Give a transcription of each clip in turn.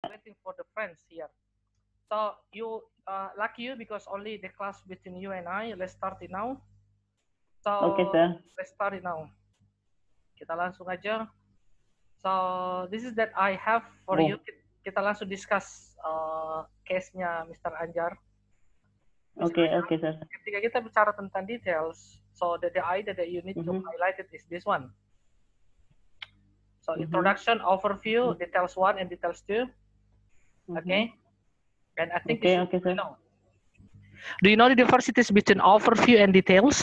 waiting for the friends here. So you, lucky you because only the class between you and I. Let's start it now. Okay, So sir. let's start it now. Kita langsung aja. So this is that I have for you. Oh, Kita langsung discuss case-nya Mr. Anjar. Mr. okay, Anjar, okay, sir. ketika kita bicara tentang details, so the idea that you need to Mm-hmm, highlight it is this one. So mm-hmm, introduction, overview, details one and details two. mm-hmm. Okay, and I think you Okay, should okay, sir. know. Do you know the differences between overview and details?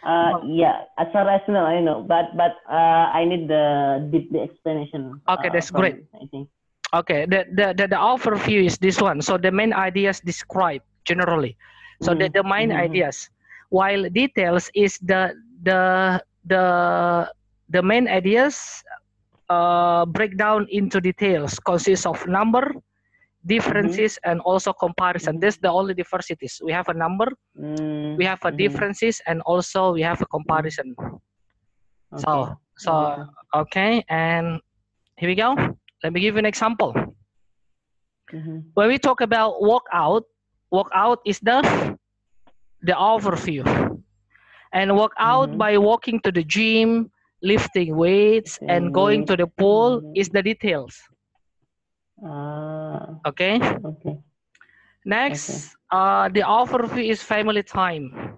Well, Yeah, as far as I know, but I need the deep explanation okay, that's from great. you, I think. Okay, the overview is this one. So the main ideas described generally. So Mm-hmm, the main mm-hmm, ideas, while details is the the main ideas break down into details, consists of number, mm-hmm, differences, and also comparison. mm-hmm, This the only diversities. We have a number, we have a mm-hmm, differences, and also we have a mm-hmm. comparison. So Okay, okay, so sir. okay, and here we go. Let me give you an example. Mm-hmm, When we talk about walk out is the overview, and walk out mm-hmm. by walking to the gym, lifting weights, and Lifting going to weight. the pool is Mm-hmm. the details. Okay. Okay, okay. Next, the overview is family time.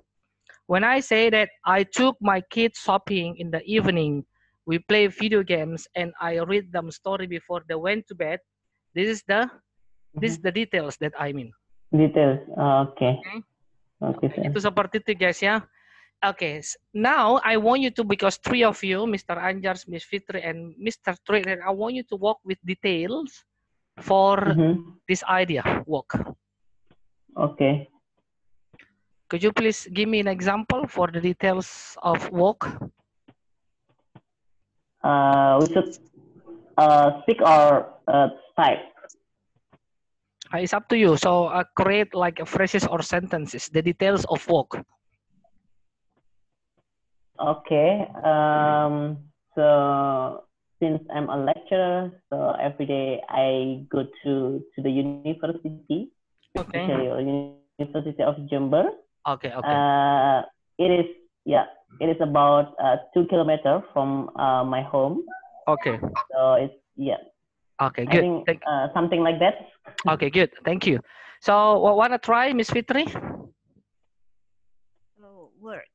When I say that I took my kids shopping in the evening, we play video games, and I read them story before they went to bed. This is the this Mm-hmm. is the details that I mean. Details. Okay, Okay. okay, Okay. sir. Itu seperti itu guys ya. Okay. Now I want you to, because three of you, Mr. Anjars, Miss Fitri, and Mr. Trader, I want you to walk with details for Mm-hmm. this idea. Walk. Okay. Could you please give me an example for the details of walk? We should speak or type. It's up to you. So create like phrases or sentences, the details of walk. Okay. So since I'm a lecturer, so every day I go to the university, Okay. especially University of Jember. Okay. Okay. It is, yeah, it is about 2 kilometers from my home. Okay. So it's, yeah, Okay. I Good. think something like that. Okay. Good. Thank you. So wanna try, Miss Fitri? Hello, work.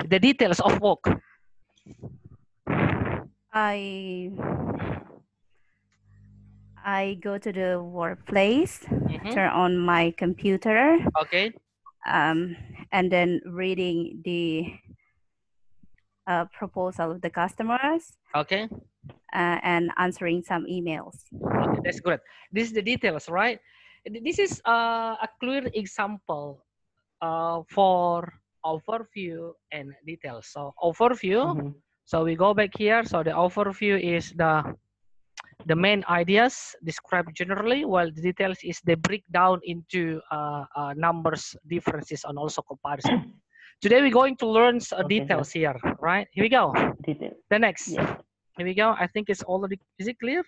The details of walk. I I go to the workplace, turn on my computer, Okay. and then reading the proposal of the customers Okay. and answering some emails. Okay. That's good. This is the details, right? This is a clear example for overview and details. So overview. Mm-hmm. So we go back here. So the overview is the main ideas described generally, while the details is the breakdown into numbers, differences, and also comparison. Today we're going to learn Okay, sir. details here, right? Here we go. Details. The next. Yes. Here we go. I think it's already, is it clear?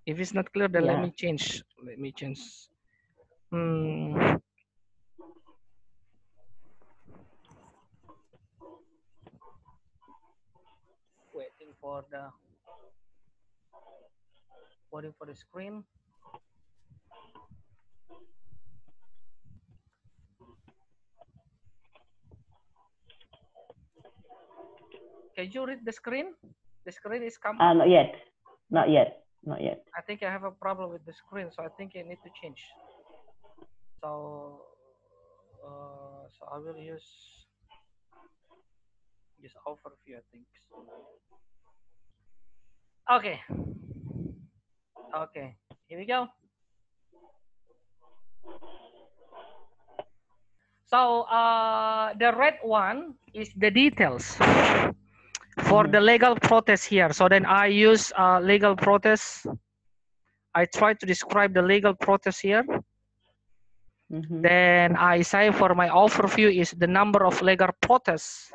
If it's not clear, then let Yeah. me change. Let me change. Hmm. Waiting for the screen. Can you read the screen? The screen is come up. Not yet. Not yet. Not yet. I think I have a problem with the screen, so I think I need to change. So, so I will use overview, I think. Okay. Okay. Here we go. So, the red one is the details for Mm-hmm. the legal protest here. So then I use legal protest. I try to describe the legal protest here. Mm-hmm. Then I say for my overview is the number of legal protests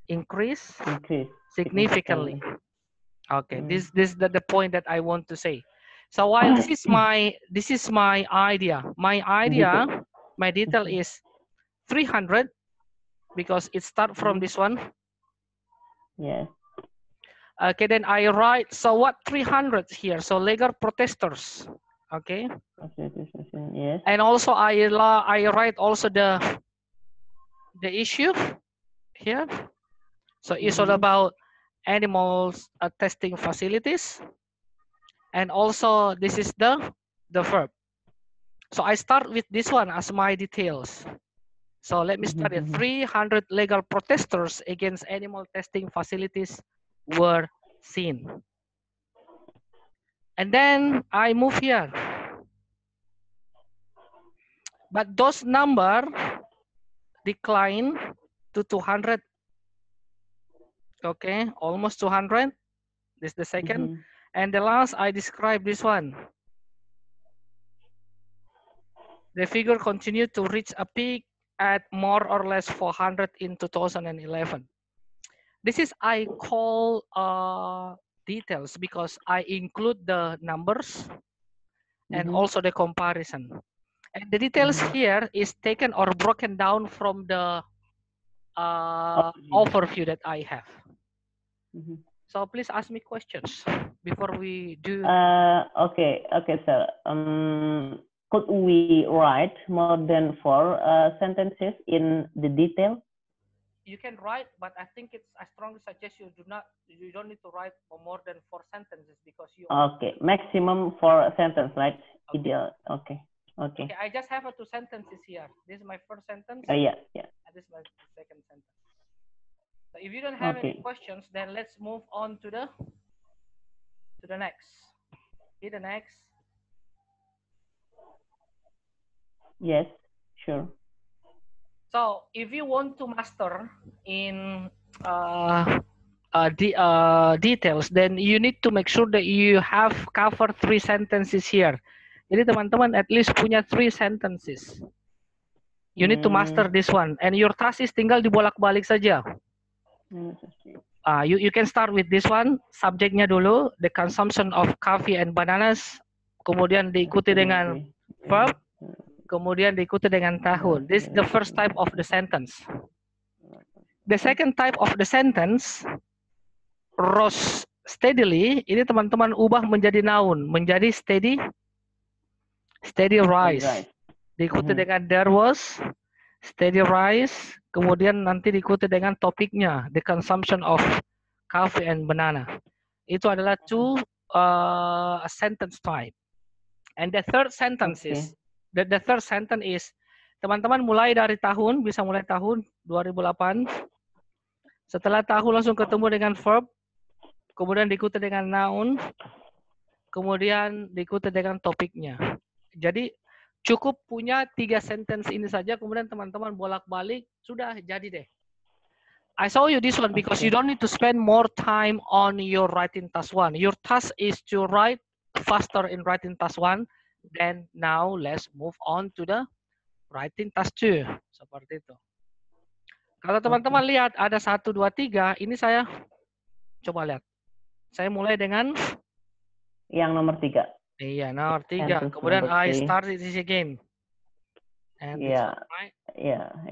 increase Increase significantly. significantly. Okay, this the point that I want to say. So while this is my idea. My detail is 300 because it start from this one. Yes. Okay, then I write, so what 300 here? So legal protesters. Okay. Yes. And also I write also the issue here. So it's all about animals testing facilities. And also this is the verb. So I start with this one as my details. So let me start it. 300 legal protesters against animal testing facilities were seen. And then I move here. But those number decline to 200. Okay, almost 200. This is the second. And the last I describe this one. The figure continued to reach a peak at more or less 400 in 2011. This is I call details because I include the numbers and also the comparison. And the details here is taken or broken down from the overview that I have. So please ask me questions before we do. Okay, sir. Could we write more than 4 sentences in the detail? You can write, but I think I strongly suggest you don't need to write for more than 4 sentences because you. Okay, maximum 4 sentences, right? Okay. Ideal. Okay. Okay, I just have 2 sentences here. This is my first sentence. Yeah. And this is my second sentence. So if you don't have any questions, then let's move on to the next. Hit the next. Yes, sure. So if you want to master in details, then you need to make sure that you have covered 3 sentences here. Jadi teman-teman at least punya 3 sentences. You need to master this one, and your task is tinggal dibolak-balik saja. You can start with this one, subjeknya dulu, the consumption of coffee and bananas, kemudian diikuti dengan verb, kemudian diikuti dengan tahun. This is the first type of the sentence. The second type of the sentence, rose steadily, ini teman-teman ubah menjadi noun, menjadi steady rise. Diikuti dengan there was, steady rise, kemudian nanti diikuti dengan topiknya, the consumption of coffee and banana. Itu adalah 2 sentence type. And the third sentence is, the third sentence is, teman-teman mulai dari tahun, bisa mulai tahun 2008. Setelah tahun langsung ketemu dengan verb, kemudian diikuti dengan noun, kemudian diikuti dengan topiknya. Jadi cukup punya 3 sentence ini saja, kemudian teman-teman bolak-balik, sudah jadi deh. I show you this one because you don't need to spend more time on your writing task 1. Your task is to write faster in writing task 1. Then now let's move on to the writing task 2. Seperti itu. Kalau teman-teman lihat ada 1, 2, 3, ini saya coba lihat. Saya mulai dengan yang nomor 3. Iya, nomor 3. Kemudian I start this again. And yeah,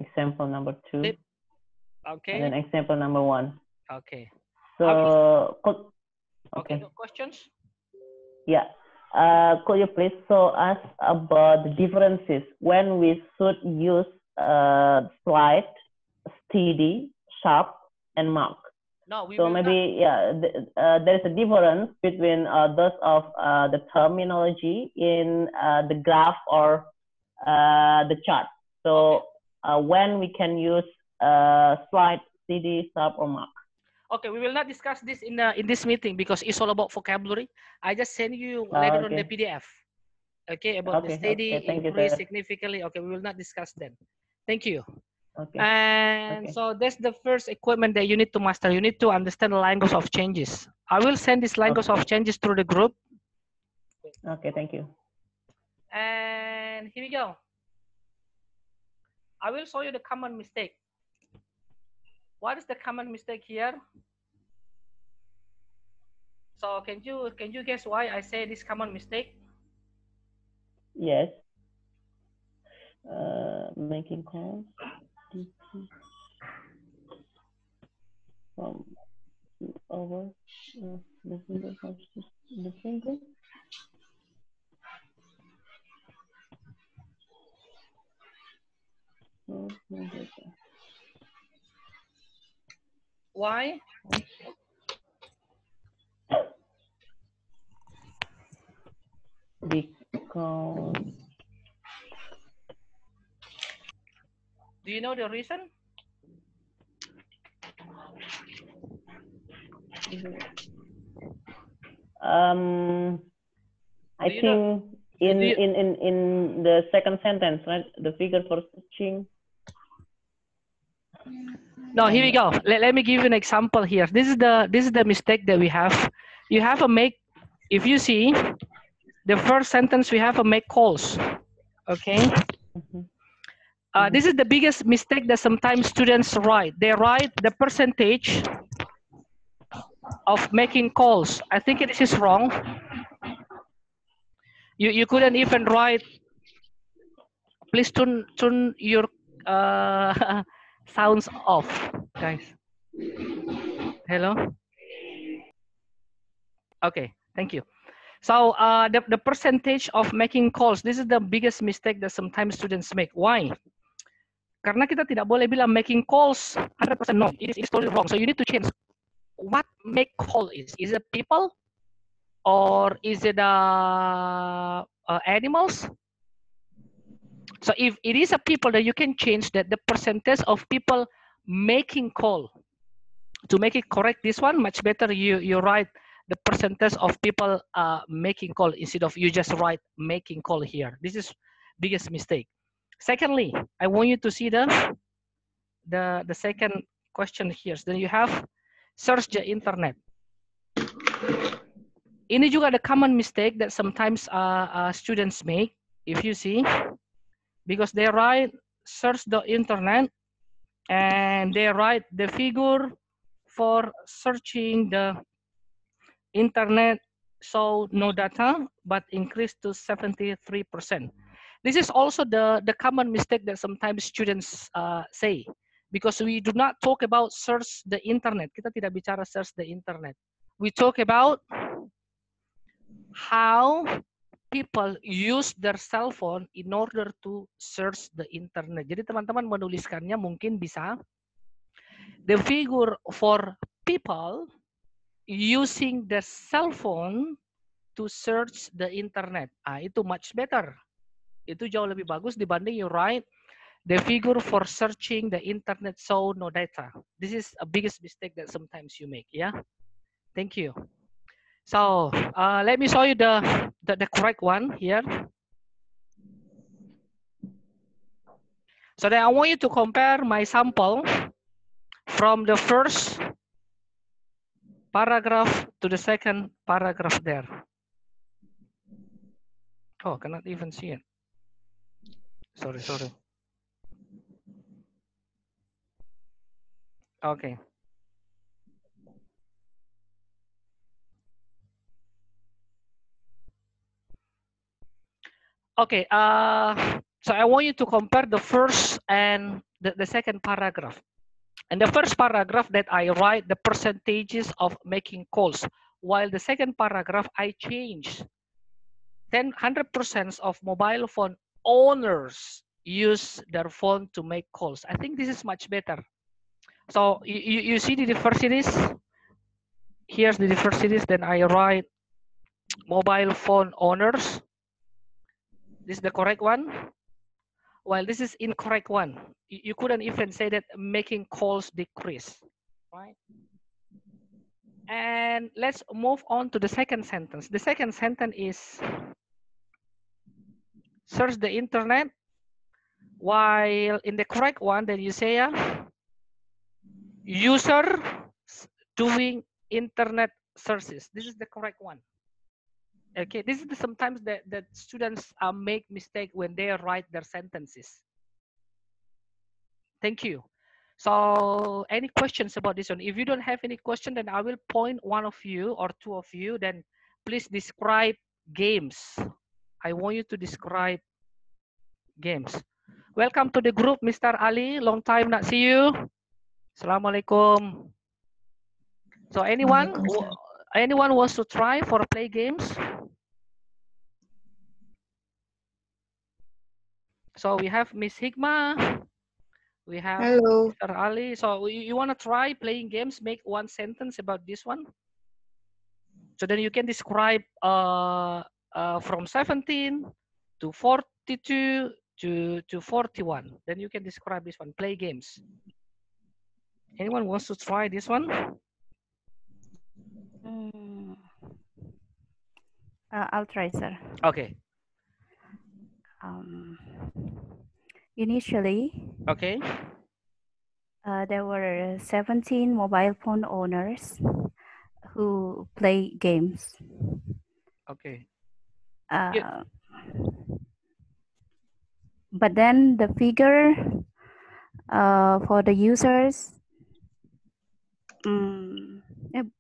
example number 2. Flip. Okay. And then example number 1. Okay. So, okay, no questions? Yeah. Could you please show us about the differences when we should use slide, steady, sharp, and mark? No, so maybe there is a difference between those of the terminology in the graph or the chart. So when we can use slide, steady, sharp, or mark. Okay, we will not discuss this in this meeting because it's all about vocabulary. I just send you later on the PDF. Okay, about the steady, increase significantly. Okay, we will not discuss then. Thank you. Okay. And so that's the first equipment that you need to master. You need to understand the language of changes. I will send this language of changes through the group. Okay, thank you. And here we go. I will show you the common mistake. What is the common mistake here? So can you guess why I say this common mistake? Yes. Making calls from over the finger versus the finger. No data. Why? Because Do you know the reason? I think in the second sentence, right? The figure for searching. No, here we go. Let me give you an example here. This is the mistake that we have. You have a make. If you see the first sentence, we have a make calls. Okay. This is the biggest mistake that sometimes students write. They write the percentage of making calls. I think this is wrong. You couldn't even write. Please turn your sounds off, guys. Hello. Okay, thank you. So the percentage of making calls, this is the biggest mistake that sometimes students make. Why? Karena kita tidak boleh bilang making calls 100% no. It is totally wrong. So you need to change what make call is. Is it people or is it animals? So if it is a people, then you can change that the percentage of people making call. To make it correct, this one much better. You write the percentage of people making call instead of you just write making call here. This is biggest mistake. Secondly, I want you to see the second question here. Then you have search the internet. Ini juga the common mistake that sometimes students make. If you see, because they write search the internet and they write the figure for searching the internet show no data but increased to 73%. This is also the common mistake that sometimes students say, because we do not talk about search the internet. Kita tidak bicara search the internet. We talk about how people use their cell phone in order to search the internet. Jadi teman-teman menuliskannya mungkin bisa the figure for people using the cell phone to search the internet. Itu much better. Itu jauh lebih bagus dibanding you write the figure for searching the internet show no data. This is a biggest mistake that sometimes you make. Yeah. Thank you. So let me show you the correct one here. So then I want you to compare my sample from the first paragraph to the second paragraph there. Oh, cannot even see it. Sorry. Okay. Okay. So I want you to compare the first and the second paragraph. And the first paragraph that I write the percentages of making calls, while the second paragraph I change 100% of mobile phone owners use their phone to make calls. I think this is much better. So you see the diversities. Here's the diversities. Then I write mobile phone owners. This is the correct one. While this is incorrect one. You couldn't even say that making calls decrease, right? And let's move on to the second sentence. The second sentence is search the internet. While in the correct one, then you say user doing internet searches. This is the correct one. Okay, this is sometimes that students make mistake when they write their sentences. Thank you. So any questions about this one? If you don't have any question, then I will point one of you or two of you, then please describe games. I want you to describe games. Welcome to the group, Mr. Ali. Long time not see you. Assalamualaikum. So anyone wants to try for play games? So we have Miss Hikmah. We have Hello. Mr. Ali. So you want to try playing games? Make one sentence about this one. So then you can describe from 17 to 42 to 41. Then you can describe this one. Play games. Anyone wants to try this one? I'll try, sir. Okay. Initially, Okay. There were 17 mobile phone owners who play games. Okay. But then the figure for the users,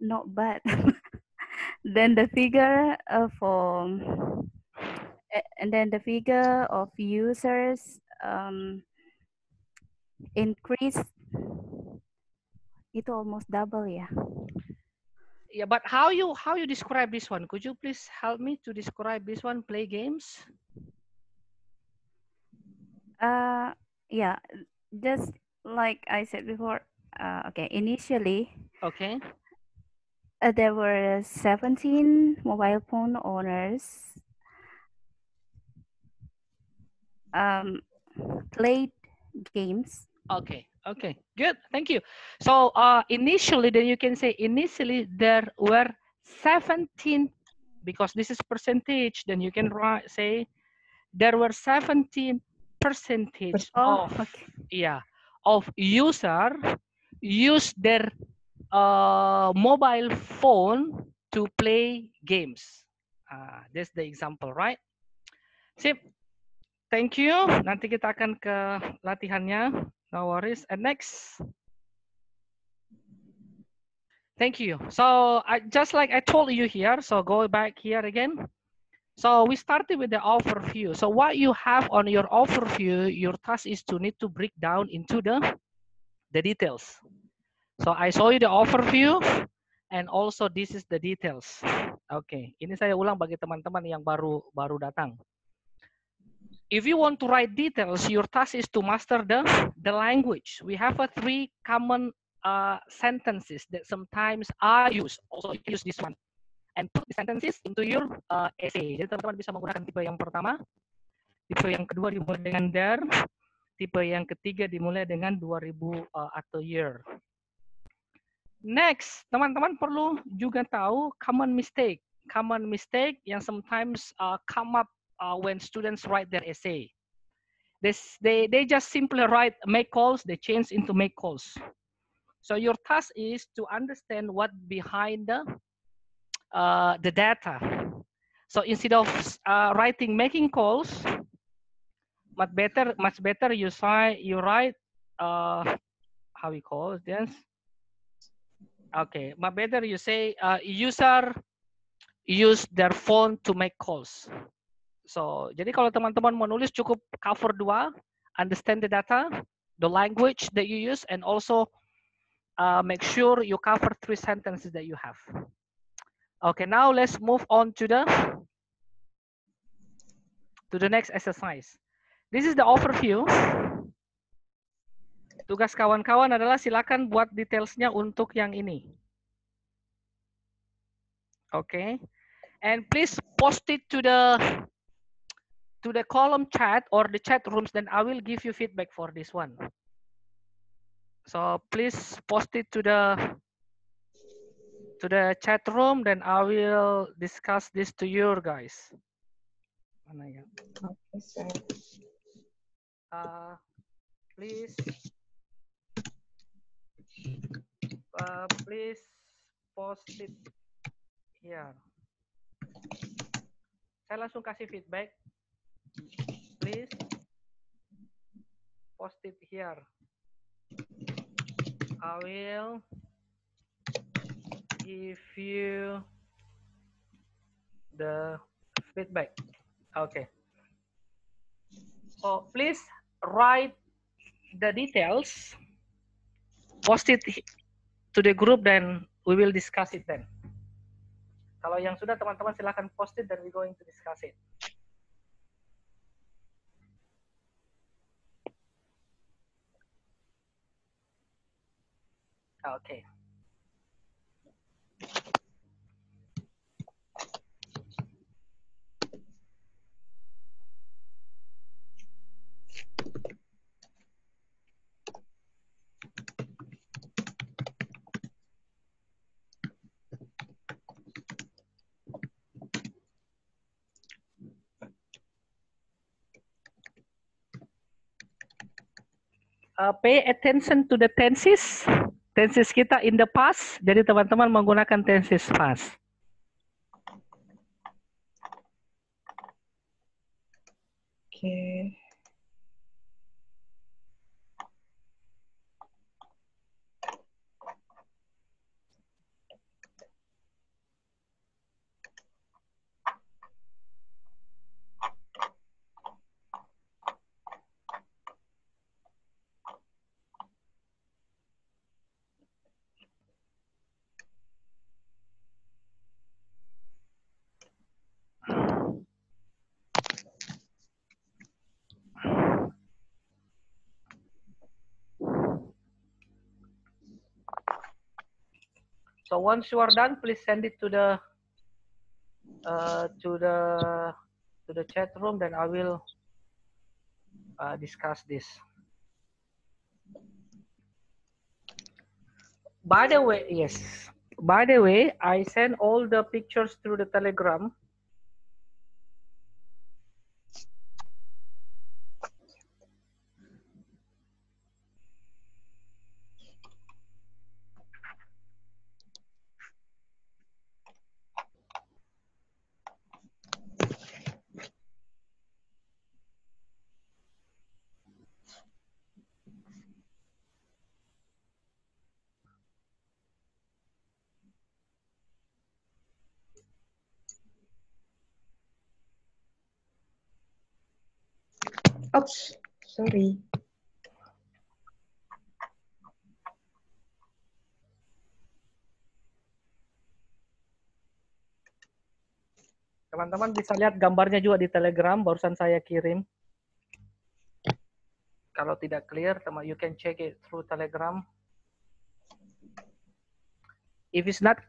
not bad. Then the figure of users increased. It almost double, yeah. Yeah, but how you describe this one? Could you please help me to describe this one? Play games. Yeah, just like I said before. Okay, initially. Okay. There were 17 mobile phone owners played games. Okay. Okay. Good. Thank you. So initially, then you can say initially there were 17, because this is percentage. Then you can say there were 17 percentage of of user use their mobile phone to play games. That's the example, right? Sip. Thank you. Nanti kita akan ke latihannya. No worries. And next. Thank you. So just like I told you here, so go back here again. So we started with the overview. So what you have on your overview, your task is to need to break down into the details. So I show you the overview and also this is the details. Oke, ini saya ulang bagi teman-teman yang baru datang. If you want to write details, your task is to master the language. We have three common sentences that sometimes I use. Also use this one and put the sentences into your essay. Jadi teman-teman bisa menggunakan tipe yang pertama, tipe yang kedua dimulai dengan there, tipe yang ketiga dimulai dengan 2000 atau year. Next, teman-teman perlu juga tahu common mistake. Common mistake yang sometimes come up when students write their essay. They just simply write make calls, they change into make calls. So your task is to understand what behind the data. So instead of writing making calls, much better you write how we call this. Okay, much better you say user use their phone to make calls. So, jadi kalau teman-teman mau nulis cukup cover 2, understand the data, the language that you use, and also make sure you cover 3 sentences that you have. Okay, now let's move on to the next exercise. This is the overview. Tugas kawan-kawan adalah silakan buat detailsnya untuk yang ini. Okay, and please post it to the column chat or the chat rooms. Then I will give you feedback for this one. So please post it to the chat room. Then I will discuss this to you guys. Mana ya? Okay, sir. Please post it here. Saya langsung kasih feedback. Please post it here. I will give you the feedback. Okay. So please write the details, post it to the group, then we will discuss it then. Kalau yang sudah teman-teman silahkan post it, then we going to discuss it. Okay. Pay attention to the tenses. Tenses kita in the past, jadi teman-teman menggunakan tenses past. Okay. So once you are done, please send it to the chat room. Then I will discuss this. By the way, yes. By the way, I send all the pictures through the Telegram. Oops, sorry. Teman-teman bisa lihat gambarnya juga di Telegram, barusan saya kirim. Kalau tidak clear, teman, you can check it through Telegram. If it's not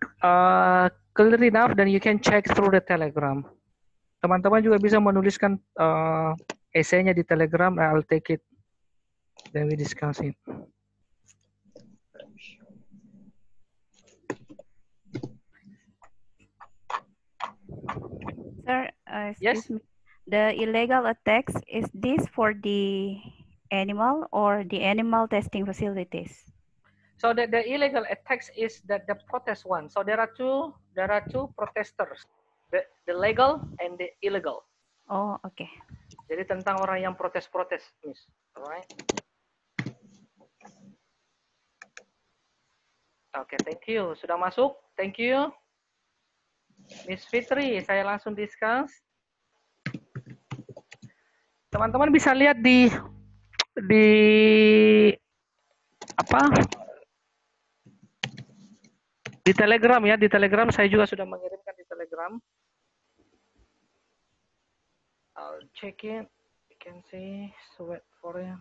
clear enough, then you can check through the Telegram. Teman-teman juga bisa menuliskan esainya di Telegram. I'll take it, then we discuss it. Sir, Yes? excuse me. The illegal attacks, is this for the animal or the animal testing facilities? So the illegal attacks is the protest one. So there are two protesters, the legal and the illegal. Oh, okay. Jadi tentang orang yang protes-protes, Miss. Alright. Oke, thank you. Sudah masuk? Thank you. Miss Fitri, saya langsung discuss. Teman-teman bisa lihat di apa? Di Telegram ya, di Telegram saya juga sudah mengirimkan di Telegram. I'll check it. You can see. So wait for it.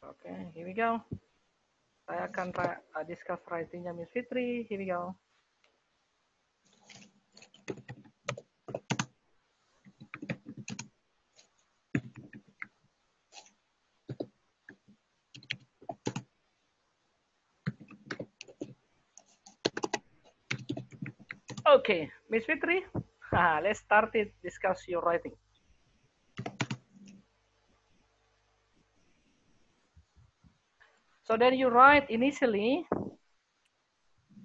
Okay, here we go. Saya akan discuss writingnya Miss Fitri. Here we go. Okay, Miss Fitri, let's start it. Discuss your writing. So then you write initially.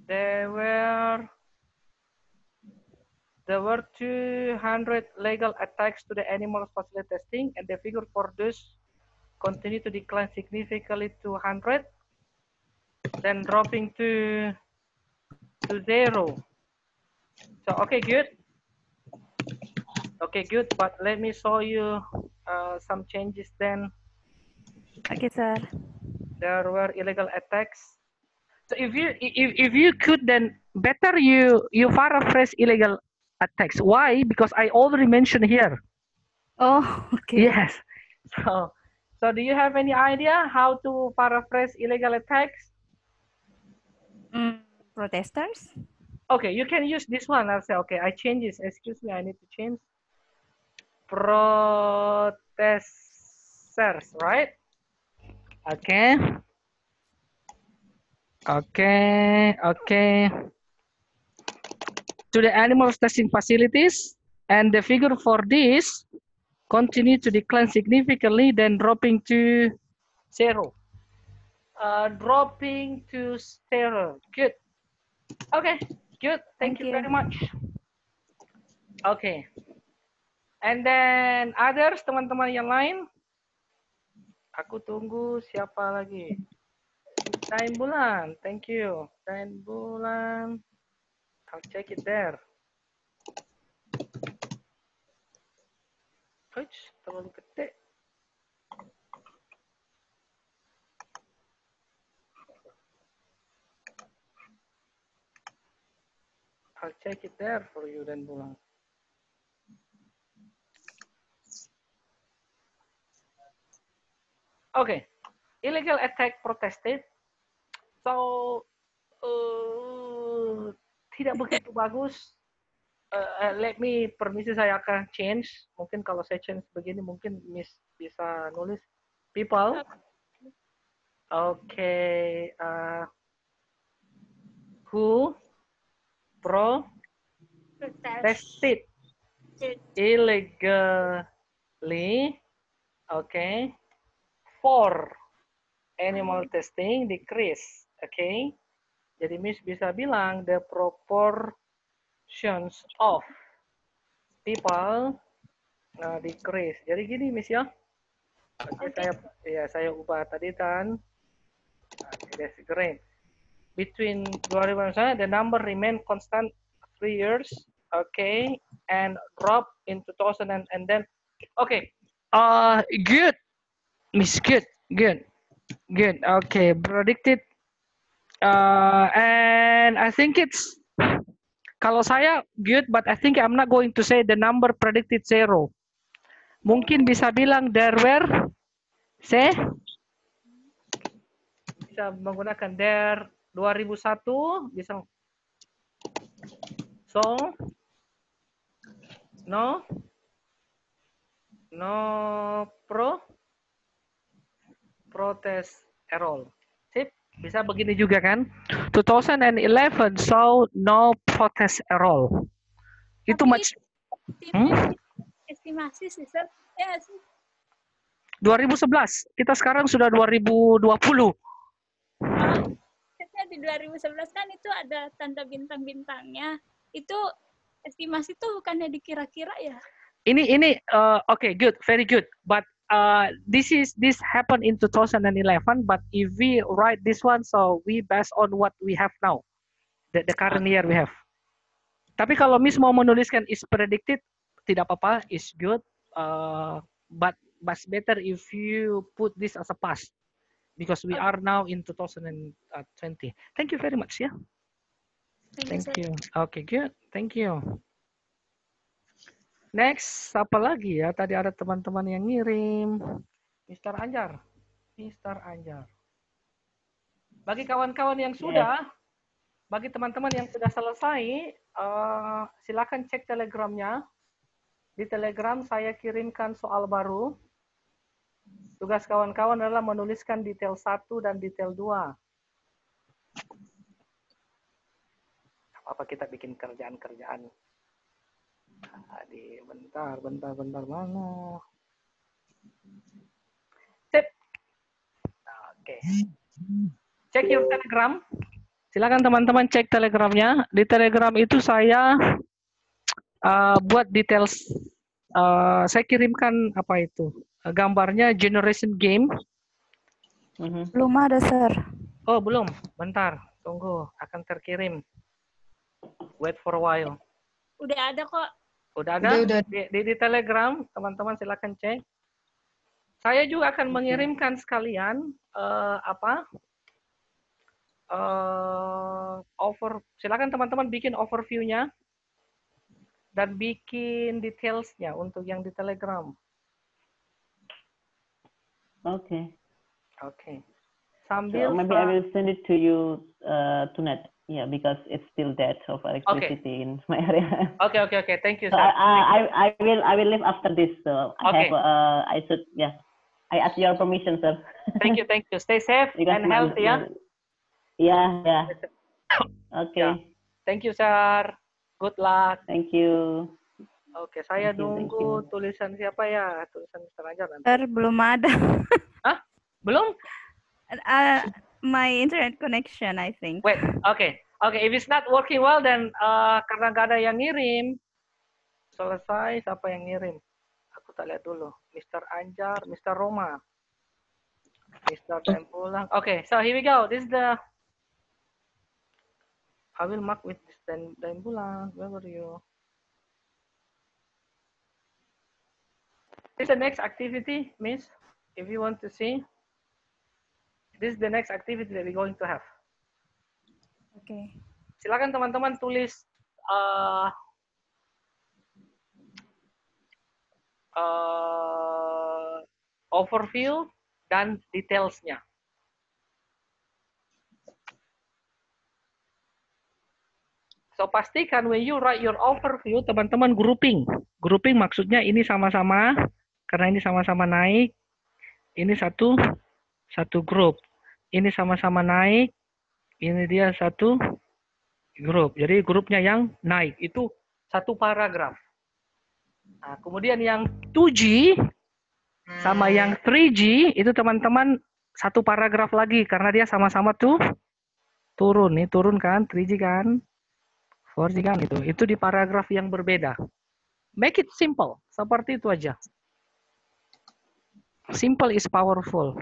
There were 200 legal attacks to the animal facility testing, and the figure for those continue to decline significantly to 100, then dropping to 0. So okay, good. Okay, good. But let me show you some changes then. Okay, sir. There were illegal attacks. So if you could, then better you paraphrase illegal attacks. Why? Because I already mentioned here. Oh, okay. Yes. So do you have any idea how to paraphrase illegal attacks? Protesters? Okay, you can use this one. I'll say, okay, I change this. Excuse me, I need to change. Protesters, right? Okay. Okay, okay. To the animal testing facilities, and the figure for this continue to decline significantly, then dropping to 0. Dropping to 0. Good. Okay, good. Thank you very much. Okay. And then others, teman-teman yang lain. Aku tunggu siapa lagi. Dain Bulan, thank you. Dain Bulan. I'll check it there. Uits, terlalu gede. I'll check it there for you, Dain Bulan. Okay, illegal attack protested. So, tidak begitu bagus. Let me, permisi saya akan change. Mungkin kalau saya change begini, mungkin Miss bisa nulis. People. Okay. Who protested illegally. Okay. For animal testing decrease. Okay. Jadi Miss bisa bilang the proportions of people decrease. Jadi gini Miss ya. Okay. Saya ubah tadi kan. That's great. Between 2000 the number remain constant 3 years. Okay. And drop in 2000 and then okay. Good. Miss, good. Okay, predicted. And I think it's, kalau saya good, but I think I'm not going to say the number predicted 0. Mungkin bisa bilang there were, bisa menggunakan there 2001, bisa. So, no protest at all. Sip, bisa begini juga kan? 2011, so no protest at all. Itu much. Estimasi sih, Sir. Ya, sih. 2011, kita sekarang sudah 2020. Di 2011 kan itu ada tanda bintang-bintangnya. Itu estimasi tuh bukannya dikira-kira ya? Ini okay, good, very good. But this happened in 2011. But if we write this one, so we based on what we have now, the current year we have. Tapi kalau Miss mau menuliskan is predicted, tidak apa-apa, is good. But better if you put this as a past, because we are now in 2020. Thank you very much ya. Thank you. Okay, good. Thank you. Next, apa lagi ya? Tadi ada teman-teman yang ngirim. Mr. Anjar. Bagi kawan-kawan yang sudah, bagi teman-teman yang sudah selesai, silakan cek Telegramnya. Di Telegram saya kirimkan soal baru. Tugas kawan-kawan adalah menuliskan detail 1 dan detail 2. Apa kita bikin kerjaan-kerjaan? Bentar mana? Sip. Oke. Cek your Telegram. Silakan teman-teman cek Telegramnya. Di Telegram itu saya buat details. Saya kirimkan apa itu? gambarnya generation game. Belum ada, Sir. Oh, belum. Bentar, tunggu. Akan terkirim. Wait for a while. Udah ada kok. Udah ada? Udah. Di Telegram, teman-teman silakan cek. Saya juga akan mengirimkan sekalian silakan teman-teman bikin overview-nya dan bikin details-nya untuk yang di Telegram. Okay. Okay. Sambil so maybe I will send it to you tonight. Yeah, because it's still dead of electricity in my area. Okay. Thank you, So sir. I will leave after this. So I should I ask your permission, sir. Thank you. Stay safe and healthy, ya. Yeah. Okay. Yeah. Thank you, sir. Good luck. Thank you. Oke, saya Thank you. nunggu tulisan siapa ya? Tulisan Mr. Anjar nanti. Sir, belum ada. Hah? Belum? My internet connection, I think. Wait, okay. If it's not working well, then karena nggak ada yang ngirim, selesai. Siapa yang ngirim? Aku tak lihat dulu. Mr. Anjar, Mr. Roma, Mr. Tempulang. Okay, so here we go. This is the. I will mark with this Tempulang. Where were you? This is the next activity, Miss. If you want to see, this is the next activity that we're going to have. Okay. Silakan teman-teman tulis overview dan detailsnya. So pastikan when you write your overview, teman-teman grouping. Grouping maksudnya ini sama-sama, karena ini sama-sama naik. Ini satu grup. Ini sama-sama naik. Ini dia satu grup. Jadi grupnya yang naik itu satu paragraf. Nah, kemudian yang 2G sama yang 3G itu teman-teman satu paragraf lagi karena dia sama-sama tuh turun. Nih turun kan, 3G kan, 4G kan itu. Itu di paragraf yang berbeda. Make it simple. Seperti itu aja. Simple is powerful.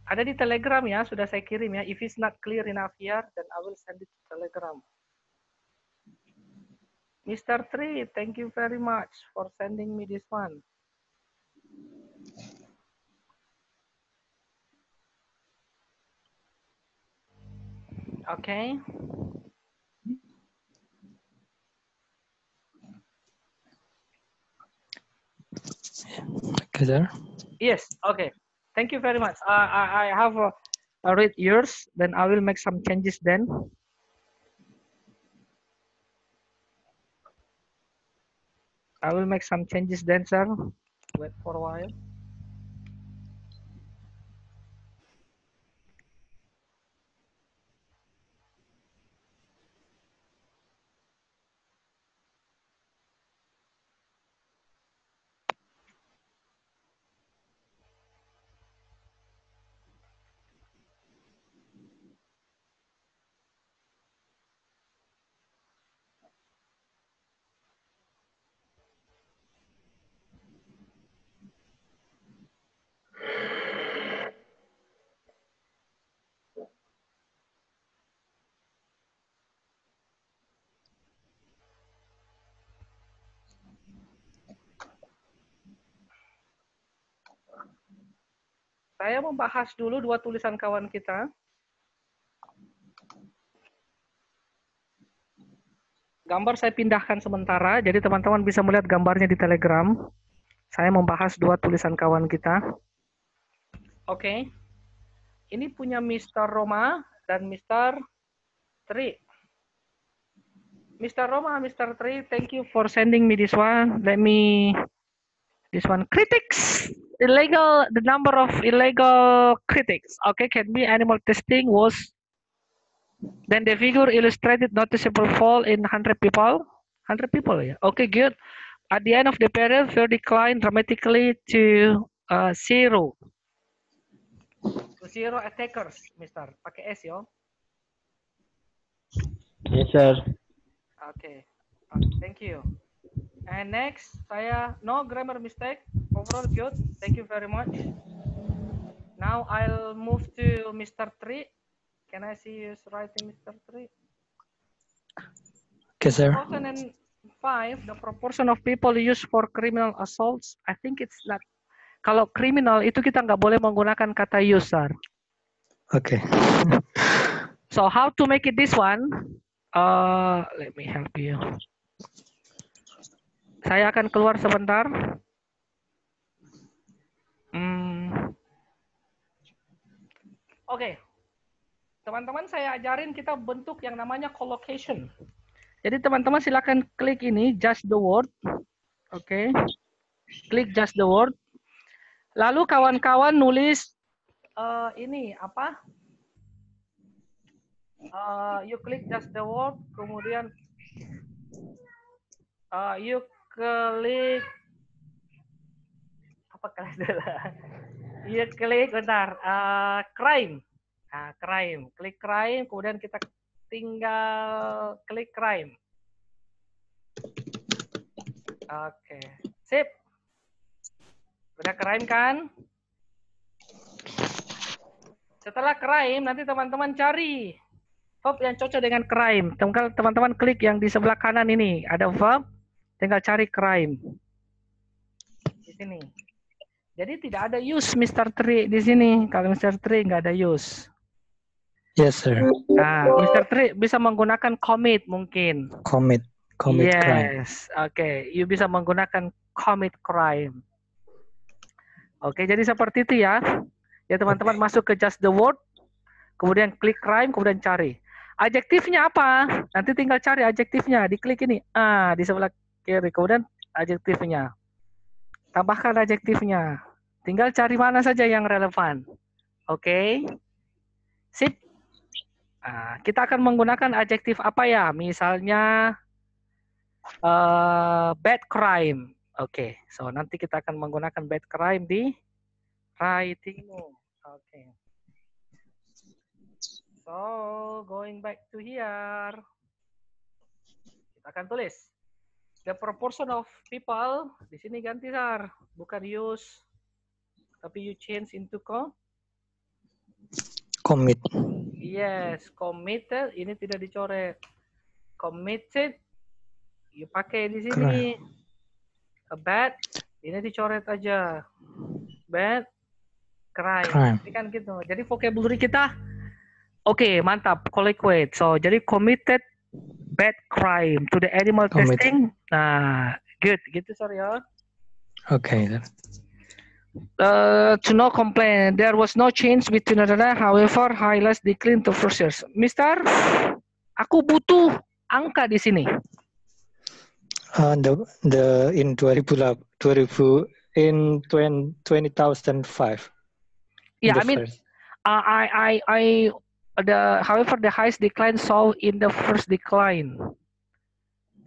Ada di Telegram ya, sudah saya kirim ya. If it's not clear enough here, then I will send it to Telegram. Mr. Tri, thank you very much for sending me this one. Okay. Okay, there. Yes, okay. Thank you very much. I have read yours, then I will make some changes then. I will make some changes then, sir. Wait for a while. Saya membahas dulu dua tulisan kawan kita. Gambar saya pindahkan sementara, jadi teman-teman bisa melihat gambarnya di Telegram. Saya membahas dua tulisan kawan kita. Oke. Ini punya Mr. Roma dan Mr. Tri. Mr. Roma, Mr. Tri, thank you for sending me this one. This one, critics. The number of illegal critics. Okay, can be animal testing was. Then the figure illustrated noticeable fall in 100 people. 100 people, yeah. Okay, good. At the end of the period, fear declined dramatically to zero. To zero attackers, Mister. Pakai S, yo. Yes, sir. Okay. Thank you. And next, no grammar mistake. Overall good. Thank you very much. Now I'll move to Mr. Tri. Can I see you writing, Mr. Tri? Okay, sir. 2005, the proportion of people used for criminal assaults, I think it's not. Kalau criminal itu kita nggak boleh menggunakan kata use, sir. Okay. So how to make it this one? Let me help you. Saya akan keluar sebentar. Oke. Teman-teman, saya ajarin kita bentuk yang namanya collocation. Jadi teman-teman silakan klik ini, just the word. Oke. Klik just the word. Lalu kawan-kawan nulis ini apa? You klik just the word, kemudian you klik apa you klik bentar crime. Nah, crime, klik crime, kemudian kita tinggal klik crime. Oke, sip. Udah crime kan? Setelah crime, nanti teman-teman cari verb yang cocok dengan crime. Teman-teman klik yang di sebelah kanan ini, ada verb, tinggal cari crime. Di sini. Jadi tidak ada use Mr. Tri di sini. Kalau Mr. Tri nggak ada use. Yes, sir. Nah, Mr. Tri bisa menggunakan commit mungkin. Commit crime. Yes, oke. You bisa menggunakan commit crime. Oke, jadi seperti itu ya. Ya teman-teman masuk ke just the word, kemudian klik crime, kemudian cari. Adjektifnya apa? Nanti tinggal cari adjektifnya. Diklik ini. Di sebelah kiri. Kemudian adjektifnya. Tambahkan adjektifnya. Tinggal cari mana saja yang relevan. Oke. Sip. Kita akan menggunakan adjektif apa ya? Misalnya bad crime. Oke. So nanti kita akan menggunakan bad crime di writingmu. Oke. So going back to here, kita akan tulis the proportion of people. Di sini ganti sar, bukan use, tapi you change into commit. Yes, committed. Ini tidak dicoret. Committed, you pakai di sini. Bad, ini dicoret aja. Bad, crime. Ini kan gitu. Jadi vocabulary kita, oke, mantap. Colloquiate. So, jadi committed bad crime to the animal testing. Nah, good. Gitu, sorry ya. Okay. To no complaint, there was no change between another. However, highlights decline to first years. Mister, aku butuh angka di sini. In 2005. Yeah, I mean, however, the highest decline saw in the first decline.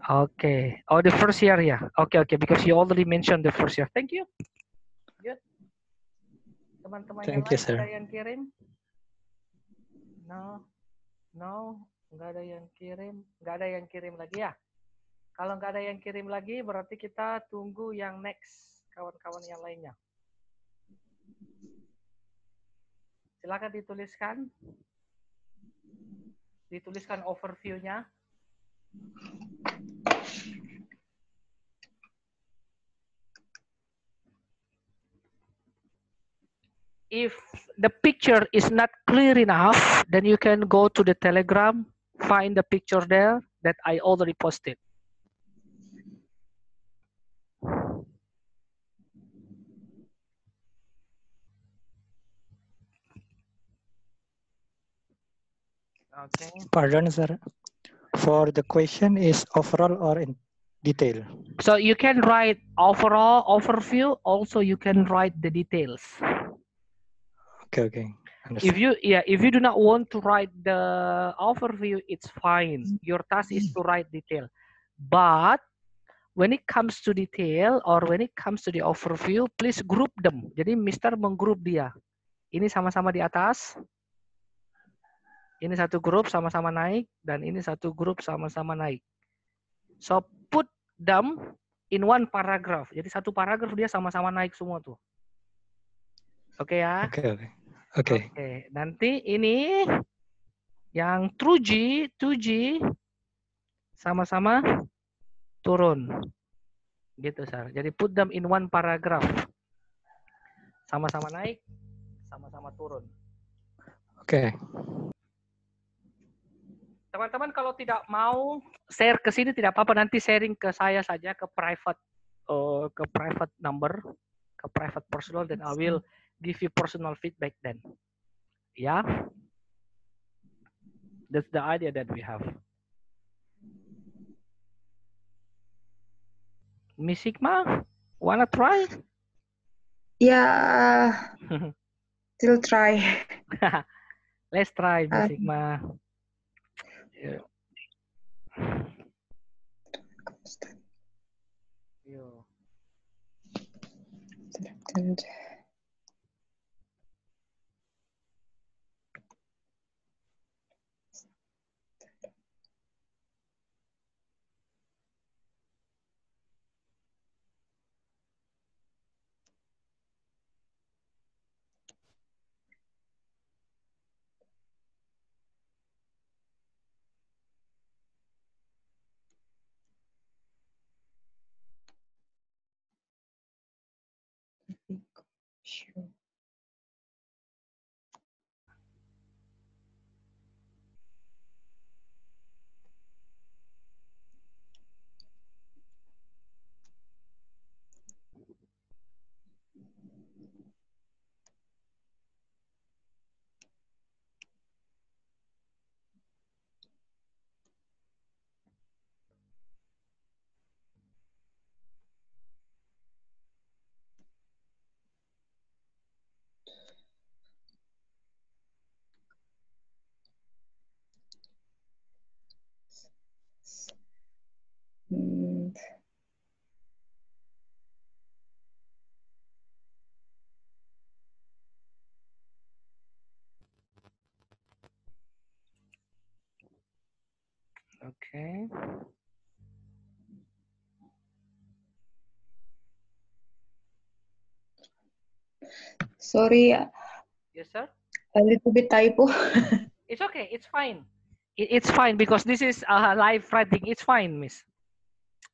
Okay. Oh, the first year, yeah. Okay, because you already mentioned the first year. Thank you. Good. Teman-teman yang lain ada yang kirim? No, nggak ada yang kirim. Nggak ada yang kirim lagi ya. Kalau nggak ada yang kirim lagi, berarti kita tunggu yang next, kawan-kawan yang lainnya. Silakan dituliskan overview-nya. If the picture is not clear enough, then you can go to the Telegram, find the picture there that I already posted. Okay. Pardon, sir. For the question is overall or in detail? So you can write overall, overview. Also, you can write the details. Okay. Understood. If you do not want to write the overview, it's fine. Your task is to write detail. But when it comes to detail or when it comes to the overview, please group them. Jadi Mister menggroup dia. Ini sama-sama di atas. Ini satu grup sama-sama naik dan ini satu grup sama-sama naik. So put them in one paragraph. Jadi satu paragraf dia sama-sama naik semua tuh. Oke ya? Oke. Nanti ini yang 2G sama-sama turun. Gitu, Sar. Jadi put them in one paragraph. Sama-sama naik, sama-sama turun. Oke. Teman-teman kalau tidak mau share ke sini tidak apa-apa, nanti sharing ke saya saja ke private number, ke private personal, then I will give you personal feedback then. Yeah. That's the idea that we have. Miss Sigma, wanna try? Yeah, still try. Let's try, Miss Sigma. Yeah. Yo. Sure. Okay. Sorry, Yes, sir. a little bit typo. It's okay. It's fine. It's fine because this is live writing. It's fine, Miss.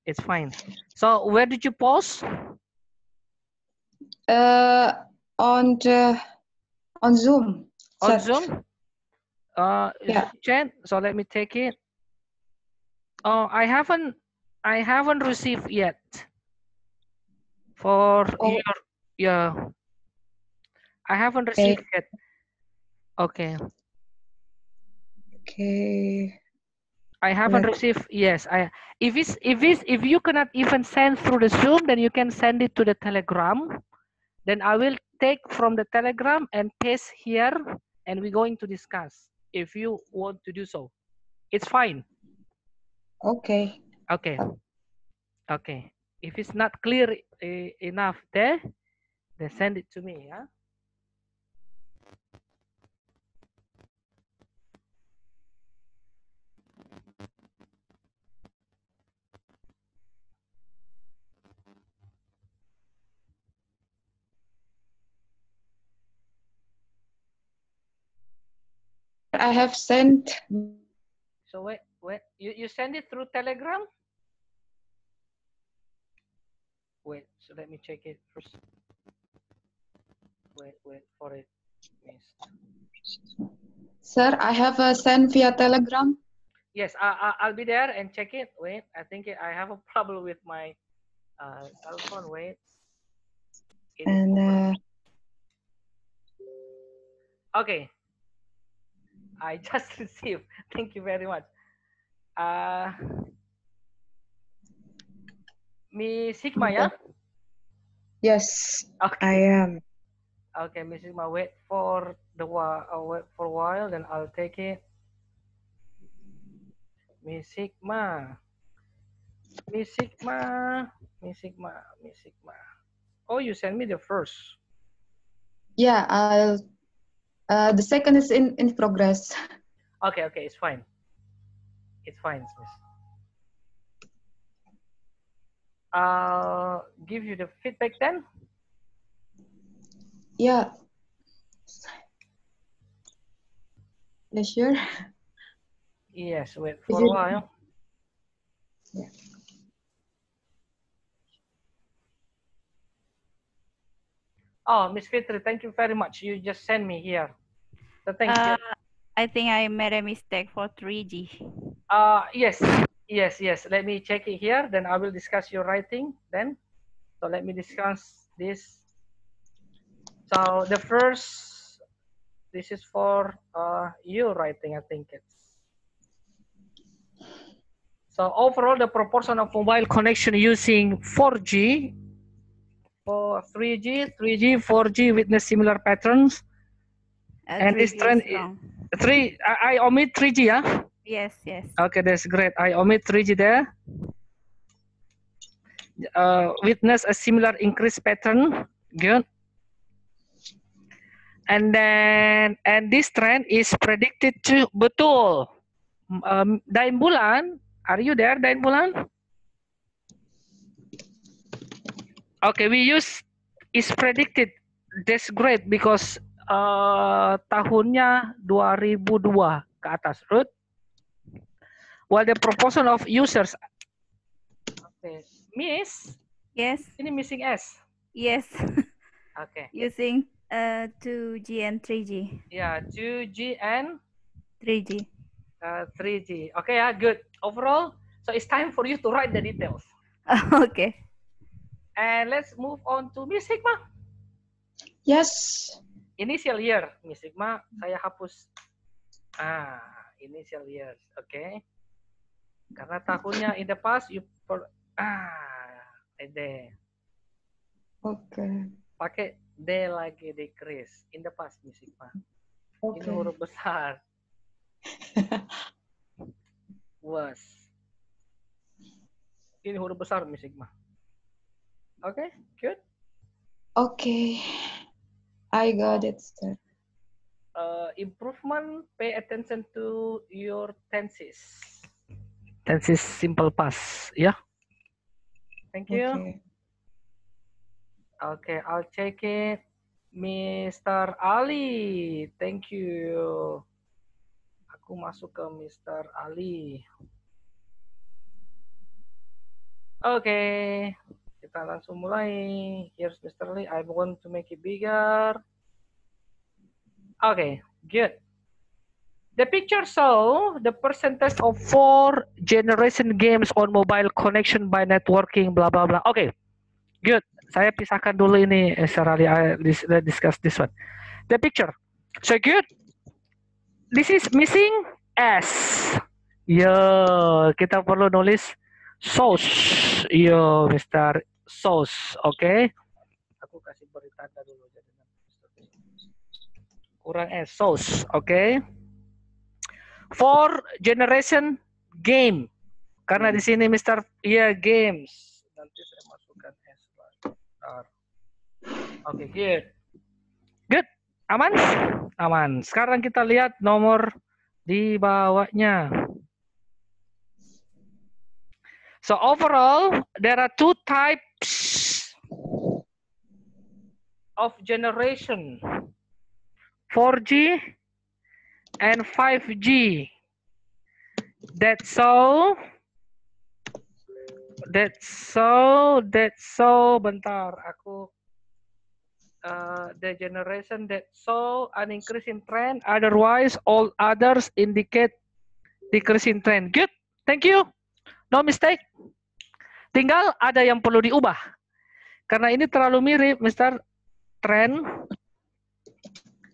It's fine. So where did you pause? On Zoom. On Chat. Zoom? Yeah. Chat. So let me take it. Oh, I haven't received yet. For your I haven't received yet. Okay. Okay. I haven't received. Yes, if you cannot even send through the Zoom, then you can send it to the Telegram. Then I will take from the Telegram and paste here, and we're going to discuss. If you want to do so, it's fine. Okay. Okay. Okay. If it's not clear enough there, then send it to me. Yeah. I have sent. So wait, you send it through Telegram? Wait, so let me check it first. Wait for it. Sir, I have sent via Telegram. Yes, I'll be there and check it. Wait, I think I have a problem with my telephone. Wait. And okay. I just received. Thank you very much. Miss Sigma, yeah? Yes, okay. I am. Okay, Miss Sigma, wait for a while, then I'll take it. Miss Sigma. Oh, you sent me the first. Yeah, I'll. The second is in progress. Okay, it's fine. It's fine, Miss. I'll give you the feedback then. Yeah. Yeah, sure. Yes, wait for a while. Yeah. Oh, Miss Fitri, thank you very much. You just sent me here. So thank you. I think I made a mistake for 3G. Yes. Let me check it here. Then I will discuss your writing then. So let me discuss this. So the first, this is for you writing, I think it's. So overall, the proportion of mobile connection using 4G, for 3G, 4G witness similar patterns. And this 3G trend, is wrong. I omit 3G, yeah? Yes. Okay, that's great. I omit 3G there. Witness a similar increase pattern. Good. And this trend is predicted to betul. Daim Bulan, are you there, Daim Bulan? Okay, we use is predicted. That's great because tahunnya 2002 ke atas, right? While the proportion of users, okay, Miss. Yes. Ini missing S. Yes. Okay. Using 2G and 3G. Yeah, 2G and 3G. 3G. Okay, good. Overall, so it's time for you to write the details. Okay. And let's move on to Miss Hikmah. Yes. Initial year, Miss Hikmah, saya hapus. Initial years, okay. Karena tahunnya in the past, D. Okay. Pakai D lagi, decrease. In the past, Miss Hikmah. Okay. Ini huruf besar. Was. Ini huruf besar, Miss Hikmah. Okay, good. Okay. I got it, sir. Improvement, pay attention to your tenses. Tenses simple past, yeah. Thank you. Okay, I'll check it. Mr. Ali, thank you. Aku masuk ke Mr. Ali. Okay, kita langsung mulai. Here's Mr. Ali. I want to make it bigger. Okay, good. The picture show the percentage of 4 generation games on mobile connection by networking, blah blah blah. Okay, good. Saya pisahkan dulu ini, Sarali. Let's discuss this one. The picture. So good. This is missing S. Yo, kita perlu nulis sauce. Yo, Mr. Sauce. Okay. Aku kasih beri tanda dulu. Kurang S. Sauce. Okay. 4 generation game. Karena di sini Mr. Games. Nanti saya masukkan S. Oke, good. Good. Aman? Aman. Sekarang kita lihat nomor di bawahnya. So overall, there are 2 types of generation. 4G and 5G. That's so. Bentar, aku the generation that saw an increasing trend. Otherwise, all others indicate decreasing trend. Good, thank you. No mistake. Tinggal ada yang perlu diubah. Karena ini terlalu mirip, Mr. Trend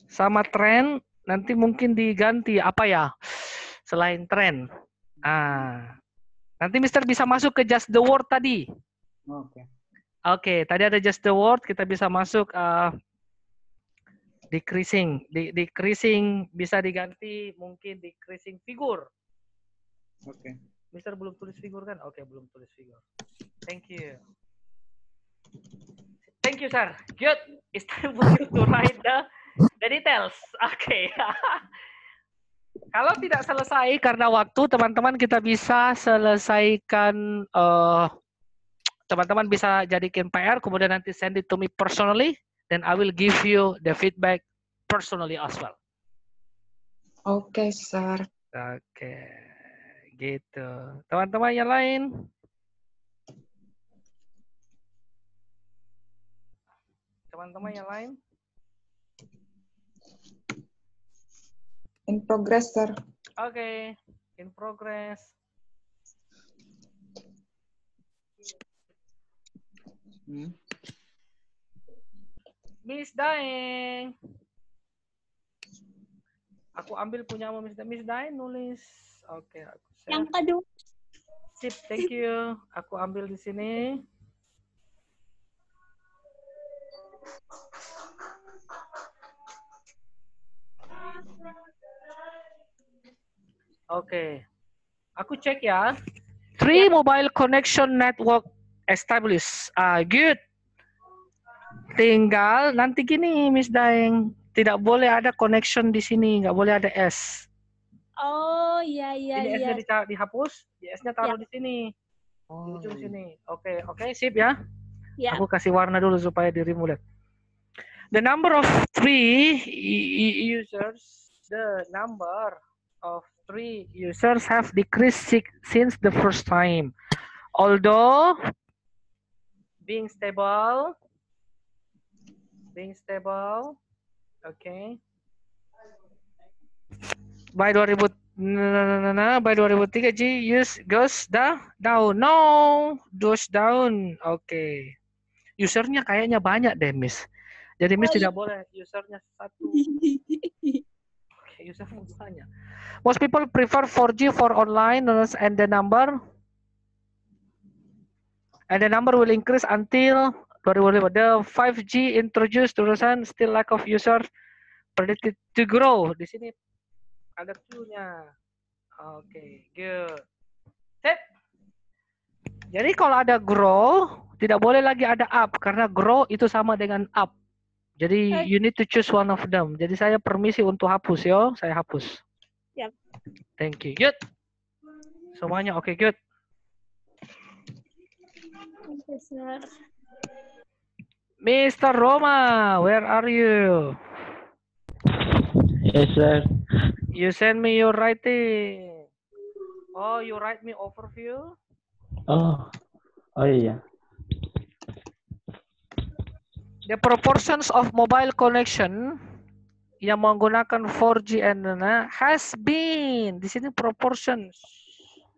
sama trend. Nanti mungkin diganti apa ya selain tren. Nanti Mister bisa masuk ke just the word tadi. Oke, tadi ada just the word, kita bisa masuk decreasing. Decreasing bisa diganti mungkin decreasing figure. Oke. Mister belum tulis figur kan? Oke, belum tulis figur. Thank you. Thank you, sir. Good. It's time for you to write the details. Oke. Kalau tidak selesai karena waktu, teman-teman kita bisa selesaikan teman-teman bisa jadikan PR, kemudian nanti send it to me personally, then I will give you the feedback personally as well. Oke, sir. Oke, gitu. Teman-teman yang lain? Teman-teman yang lain? In progress, sir. Oke, in progress. Miss Daeng. Aku ambil punyamu Miss Daeng nulis. Oke, aku share. Yang kedua. Sip, thank you. Aku ambil di sini. Oke. Aku cek ya. 3 mobile connection network established. Good. Tinggal nanti gini, Miss Daeng. Tidak boleh ada connection di sini. Nggak boleh ada S. Oh, iya. Ini S-nya dihapus. S-nya taruh di sini. Di ujung sini. Oke, sip ya. Ya. Aku kasih warna dulu supaya dirimu lihat. The number of 3 users, have decreased since the first time. Although being stable, okay. By 2003 G use goes down. No, goes down. Okay. Usernya kayaknya banyak deh, Miss. Jadi Miss tidak boleh usernya satu. Okay, usernya banyak. Most people prefer 4G for online and the number will increase until 2025. The 5G introduced 2000 still lack of users predicted to grow. Di sini ada Q-nya. Oke, good. Sip. Jadi kalau ada grow, tidak boleh lagi ada up karena grow itu sama dengan up. Jadi you need to choose one of them. Jadi saya permisi untuk hapus yo, saya hapus. Yep. Thank you. Good. Semuanya oke, good. Oke, sir. Mr. Roma, where are you? Yes, sir. You send me your writing. Oh, you write me overview? Oh iya. The proportions of mobile connection yang menggunakan 4G and has been. Di sini proportions.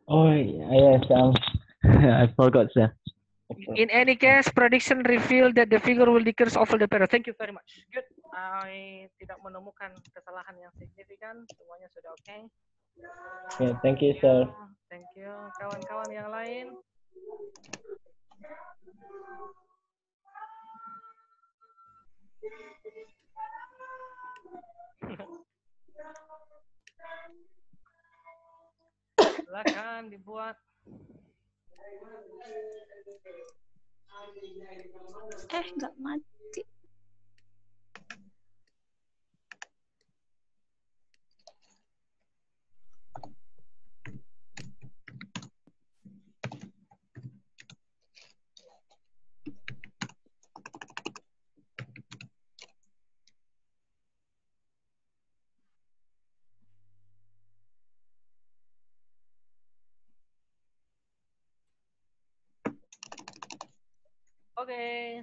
Oh yes, I forgot, sir. In any case, prediction reveal that the figure will decrease over the period. Thank you very much. Good. I tidak menemukan kesalahan yang signifikan. Semuanya sudah oke. Okay. Okay, thank you, sir. Thank you. Kawan-kawan yang lain. Silakan dibuat. Nggak mati. Oke.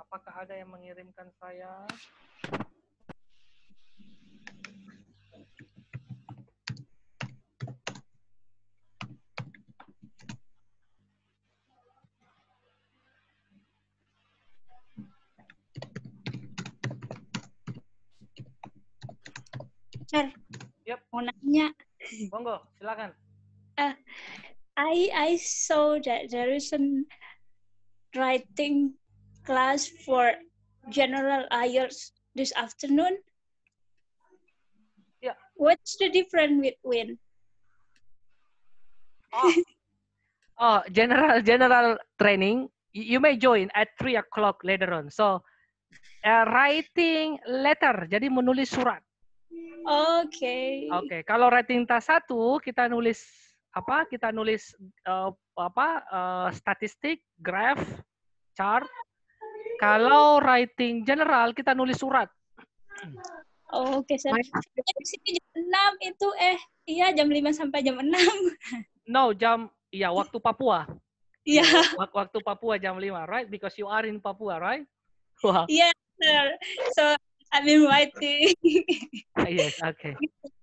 apakah ada yang mengirimkan saya? Sir, Yep. mau nanya. Monggo, silakan. I saw that there is a writing class for general IELTS this afternoon. Yeah. What's the difference between? General training. You may join at 3 o'clock later on. So, writing letter, jadi menulis surat. Oke. Oke, kalau writing task 1 kita nulis apa? Kita nulis statistik, graph, chart. Kalau writing general kita nulis surat. Oke, Sir. Di sini jam 6 itu iya jam 5 sampai jam 6. No, waktu Papua. Iya. Waktu Papua jam 5, right? Because you are in Papua, right? Wow. Iya, Sir. So, I've been writing. Yes, okay.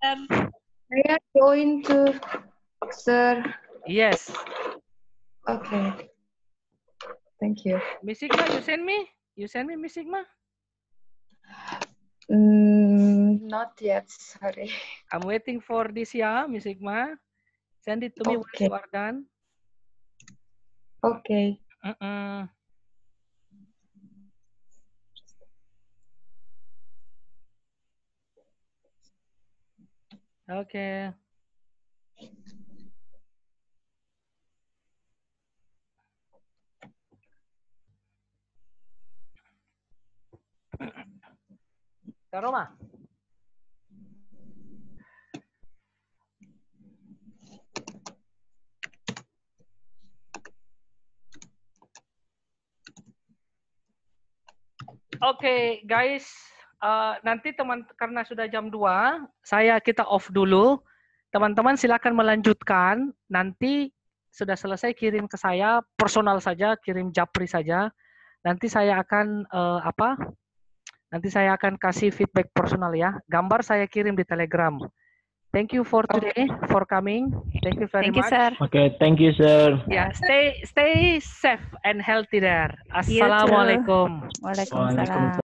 Saya join to Sir. Yes. Okay. Thank you. Miss Sigma, you send me? You send me, Miss Sigma? Not yet, sorry. I'm waiting for this, Miss Sigma. Send it to me once Okay. you are done. Okay. Okay. Kak Roma. Oke, guys. Nanti karena sudah jam 2, kita off dulu. Teman-teman silakan melanjutkan. Nanti sudah selesai kirim ke saya, personal saja, kirim japri saja. Nanti saya akan Nanti saya akan kasih feedback personal ya. Gambar saya kirim di Telegram. Thank you for today, for coming. Thank you very much. Sir. Okay, thank you, sir. Yeah, stay safe and healthy there. You too. Assalamualaikum. Waalaikumsalam.